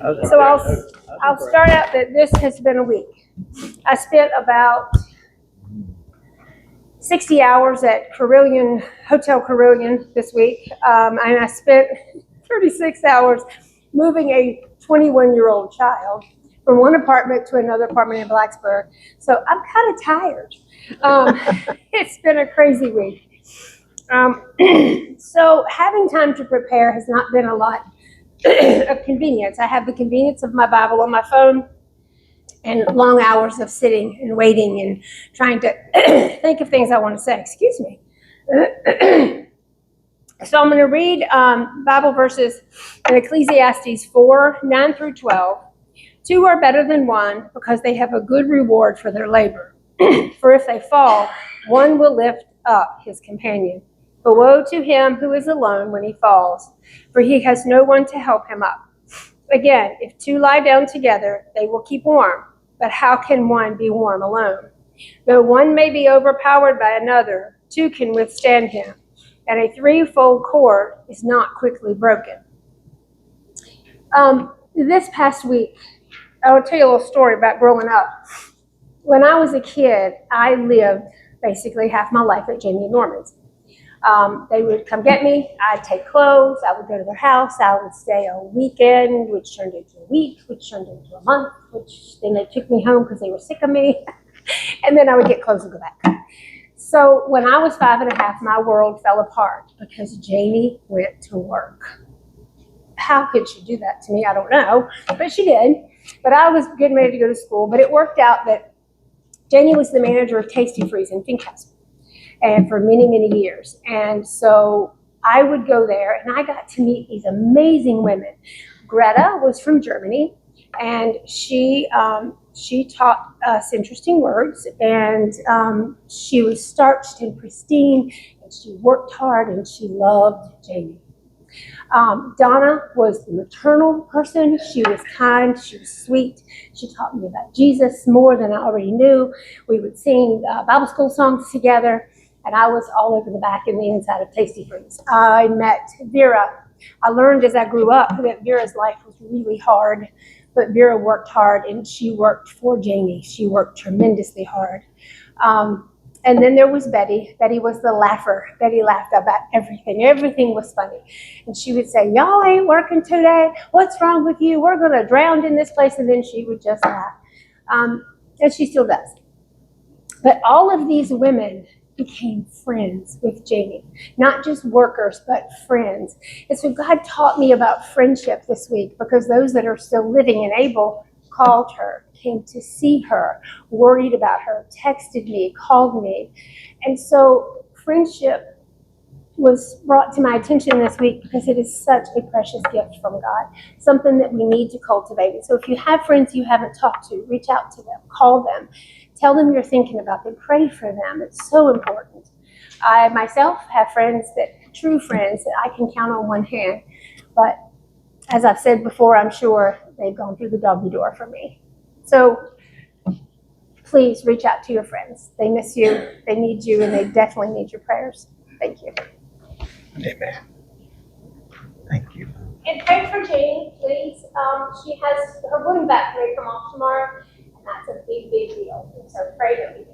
So I'll start out that this has been a week. I spent about 60 hours at Hotel Carilion this week, and I spent 36 hours moving a 21-year-old child from one apartment to another apartment in Blacksburg. So I'm kind of tired. It's been a crazy week. So having time to prepare has not been a lot of convenience. I have the convenience of my Bible on my phone and long hours of sitting and waiting and trying to think of things I want to say. Excuse me. So I'm going to read Bible verses in Ecclesiastes 4:9 through 12. 2 are better than 1 because they have a good reward for their labor. For if they fall, one will lift up his companion. But woe to him who is alone when he falls, for he has no one to help him up. Again, if 2 lie down together, they will keep warm. But how can one be warm alone? Though one may be overpowered by another, 2 can withstand him, and a 3-fold cord is not quickly broken. This past week, I will tell you a little story about growing up. When I was a kid, I lived basically half my life at Jamie and Norman's. They would come get me. I'd take clothes. I would go to their house. I would stay a weekend, which turned into a week, which turned into a month, which then they took me home because they were sick of me. And then I would get clothes and go back. So when I was 5 and a half, my world fell apart because Jamie went to work. How could she do that to me? I don't know, but she did. But I was getting ready to go to school. But it worked out that Jamie was the manager of Tasty Freeze in Finkhouse, and for many, many years. And so I would go there, and I got to meet these amazing women. Greta was from Germany, and she taught us interesting words, and she was starched and pristine, and she worked hard, and she loved Jamie. Donna was the maternal person. She was kind. She was sweet. She taught me about Jesus more than I already knew. We would sing Bible school songs together, and I was all over the back and the inside of Tasty Freeze. I met Vera. I learned as I grew up that Vera's life was really hard, but Vera worked hard, and she worked for Jamie. She worked tremendously hard. And then there was Betty. Betty was the laugher. Betty laughed about everything. Everything was funny. And she would say, y'all ain't working today. What's wrong with you? We're going to drown in this place. And then she would just laugh. And she still does. But all of these women became friends with Jamie. Not just workers, but friends. And so God taught me about friendship this week, because those that are still living and able called her, came to see her, worried about her, texted me, called me. And so friendship was brought to my attention this week because it is such a precious gift from God, something that we need to cultivate. And so if you have friends you haven't talked to, reach out to them, call them, tell them you're thinking about them, pray for them. It's so important. I myself have friends, true friends that I can count on one hand, but as I've said before, I'm sure they've gone through the doggy door for me. So please reach out to your friends. They miss you, they need you, and they definitely need your prayers. Thank you. Amen. Thank you. And pray for Jane, please. She has her wooden back may come off tomorrow, and that's a big, big deal. And so pray that we